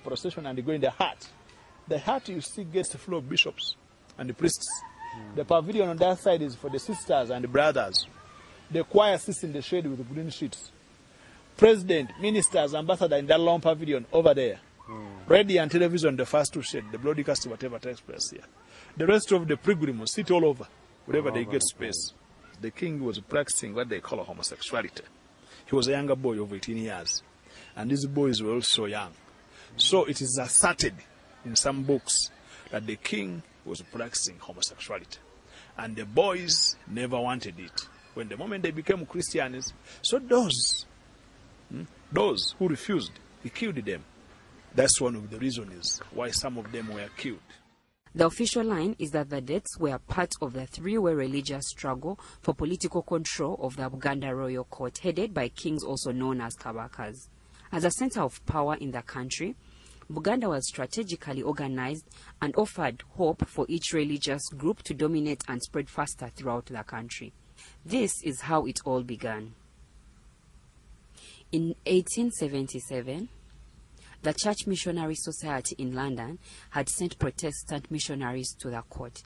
procession and they go in the hut. The hut you see gets full of bishops and the priests. The pavilion on that side is for the sisters and the brothers. The choir sits in the shade with the green sheets. President, ministers, ambassador in that long pavilion over there. Radio and television, the first two shade, the broadcast, whatever takes place here. The rest of the pilgrims sit all over, wherever they get space. The king was practicing what they call homosexuality. He was a younger boy of 18 years. And these boys were also young. So it is asserted in some books that the king was practicing homosexuality. And the boys never wanted it. When the moment they became Christians, so those who refused, he killed them. That's one of the reasons why some of them were killed. The official line is that the deaths were part of the three-way religious struggle for political control of the Buganda royal court, headed by kings also known as Kabakas. As a center of power in the country, Buganda was strategically organized and offered hope for each religious group to dominate and spread faster throughout the country. This is how it all began. In 1877, the Church Missionary Society in London had sent Protestant missionaries to the court,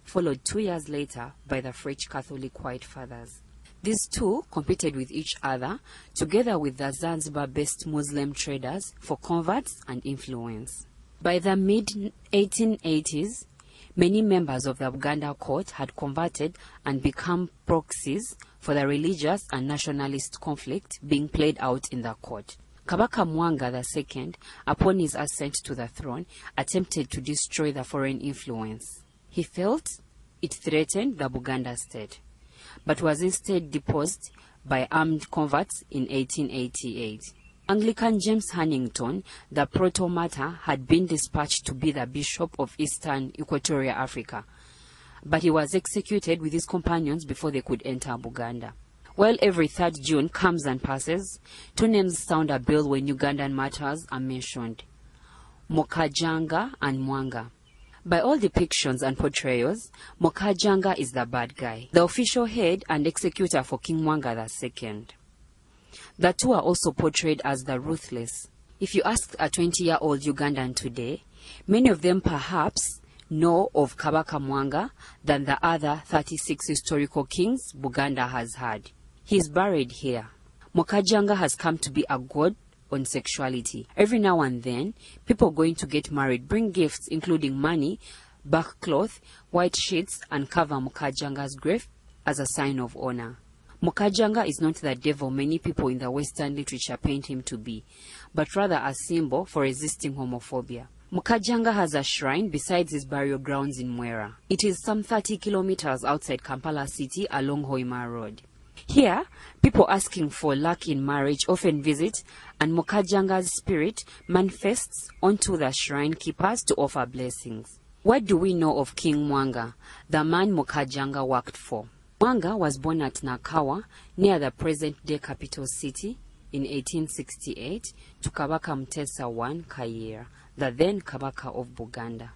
followed 2 years later by the French Catholic White Fathers. These two competed with each other, together with the Zanzibar-based Muslim traders, for converts and influence. By the mid-1880s, many members of the Buganda court had converted and become proxies for the religious and nationalist conflict being played out in the court. Kabaka Mwanga II, upon his ascent to the throne, attempted to destroy the foreign influence. He felt it threatened the Buganda state, but was instead deposed by armed converts in 1888. Anglican James Hannington, the protomartyr, had been dispatched to be the bishop of Eastern Equatorial Africa, but he was executed with his companions before they could enter Buganda. Well, every 3rd June comes and passes, two names sound a bell when Ugandan matters are mentioned: Mokajanga and Mwanga. By all depictions and portrayals, Mokajanga is the bad guy, the official head and executor for King Mwanga II. The two are also portrayed as the ruthless. If you ask a 20-year-old Ugandan today, many of them perhaps know of Kabaka Mwanga than the other 36 historical kings Buganda has had. He is buried here. Mokajanga has come to be a god on sexuality. Every now and then, people going to get married bring gifts including money, backcloth, white sheets, and cover Mokajanga's grave as a sign of honor. Mokajanga is not the devil many people in the Western literature paint him to be, but rather a symbol for resisting homophobia. Mokajanga has a shrine besides his burial grounds in Mwera. It is some 30 kilometers outside Kampala city along Hoima Road. Here, people asking for luck in marriage often visit, and Mokajanga's spirit manifests onto the shrine keepers to offer blessings. What do we know of King Mwanga, the man Mokajanga worked for? Mwanga was born at Nakawa, near the present-day capital city, in 1868 to Kabaka Mutesa I Kayira, the then Kabaka of Buganda.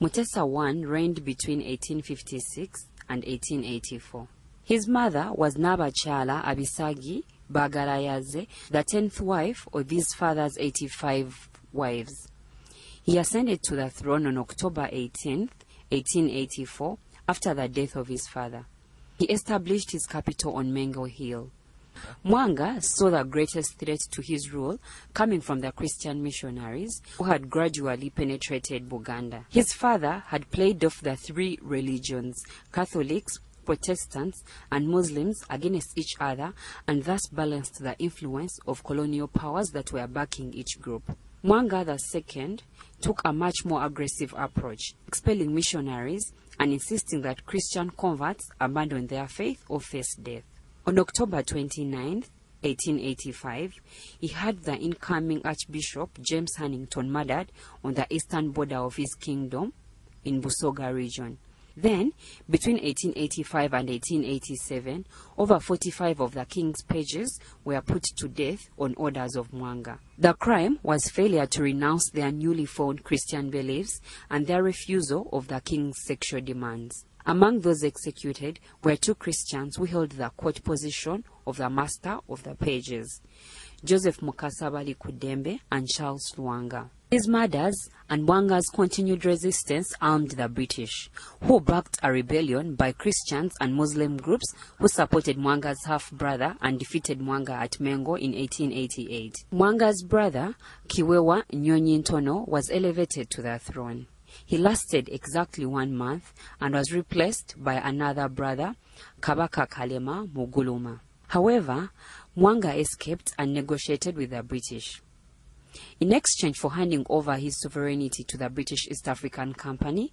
Mutesa I reigned between 1856 and 1884. His mother was Nabachala Abisagi Bagarayaze, the 10th wife of his father's 85 wives. He ascended to the throne on October 18, 1884, after the death of his father. He established his capital on Mengo Hill. Mwanga saw the greatest threat to his rule coming from the Christian missionaries who had gradually penetrated Buganda. His father had played off the three religions, Catholics, Protestants, and Muslims, against each other, and thus balanced the influence of colonial powers that were backing each group. Mwanga II took a much more aggressive approach, expelling missionaries and insisting that Christian converts abandon their faith or face death. On October 29, 1885, he had the incoming Archbishop James Hannington murdered on the eastern border of his kingdom in Busoga region. Then, between 1885 and 1887, over 45 of the king's pages were put to death on orders of Mwanga. The crime was failure to renounce their newly found Christian beliefs and their refusal of the king's sexual demands. Among those executed were two Christians who held the court position of the master of the pages, Joseph Mukasabali Kudembe and Charles Luanga. These murders and Mwanga's continued resistance armed the British, who backed a rebellion by Christians and Muslim groups who supported Mwanga's half-brother and defeated Mwanga at Mengo in 1888. Mwanga's brother, Kiwewa Nyonyintono, was elevated to the throne. He lasted exactly 1 month and was replaced by another brother, Kabaka Kalema Muguluma. However, Mwanga escaped and negotiated with the British. In exchange for handing over his sovereignty to the British East African Company,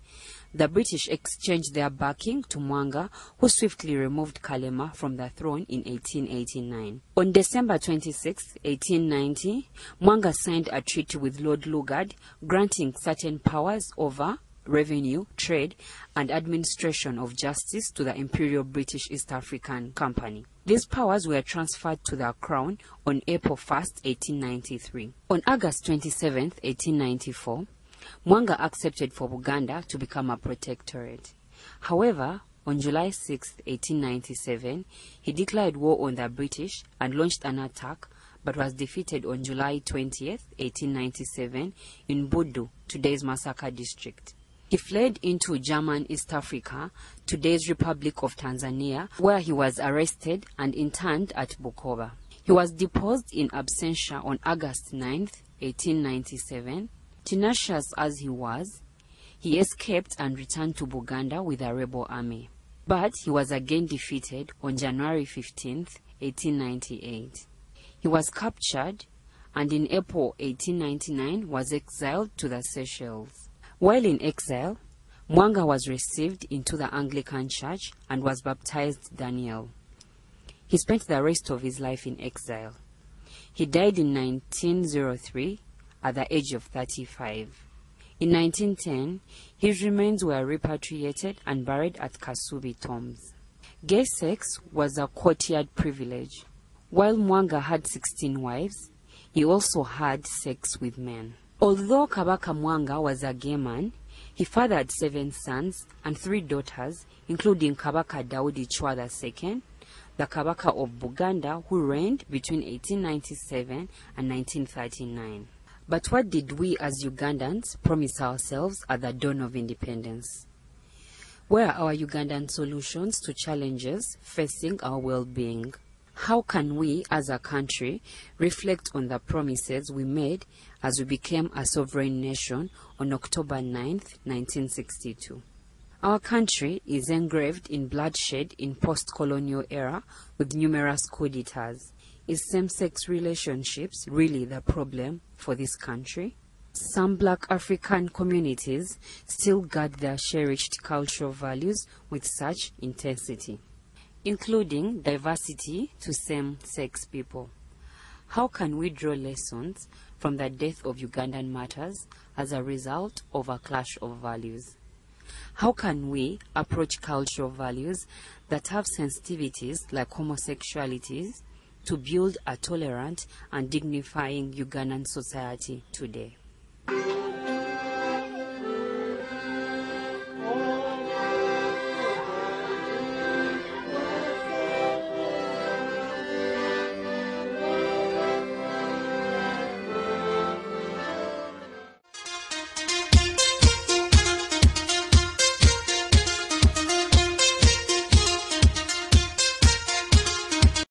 the British exchanged their backing to Mwanga, who swiftly removed Kalema from the throne in 1889. On December 26, 1890, Mwanga signed a treaty with Lord Lugard, granting certain powers over revenue, trade, and administration of justice to the Imperial British East African Company. These powers were transferred to the Crown on April 1, 1893. On August 27, 1894, Mwanga accepted for Buganda to become a protectorate. However, on July 6, 1897, he declared war on the British and launched an attack, but was defeated on July 20, 1897, in Budu, today's Masaka district. He fled into German East Africa, today's Republic of Tanzania, where he was arrested and interned at Bukoba. He was deposed in absentia on August 9, 1897. Tenacious as he was, he escaped and returned to Buganda with a rebel army. But he was again defeated on January 15, 1898. He was captured and in April 1899 was exiled to the Seychelles. While in exile, Mwanga was received into the Anglican Church and was baptized Daniel. He spent the rest of his life in exile. He died in 1903 at the age of 35. In 1910, his remains were repatriated and buried at Kasubi Tombs. Gay sex was a courtier privilege. While Mwanga had 16 wives, he also had sex with men. Although Kabaka Mwanga was a gay man, he fathered 7 sons and 3 daughters, including Kabaka Daudi Chwa II, the Kabaka of Buganda, who reigned between 1897 and 1939. But what did we as Ugandans promise ourselves at the dawn of independence? Where are our Ugandan solutions to challenges facing our well-being? How can we, as a country, reflect on the promises we made as we became a sovereign nation on October 9, 1962? Our country is engraved in bloodshed in post-colonial era with numerous coup d'etats. Is same-sex relationships really the problem for this country? Some Black African communities still guard their cherished cultural values with such intensity, including diversity to same-sex people. How can we draw lessons from the death of Ugandan martyrs as a result of a clash of values? How can we approach cultural values that have sensitivities like homosexuality to build a tolerant and dignifying Ugandan society today?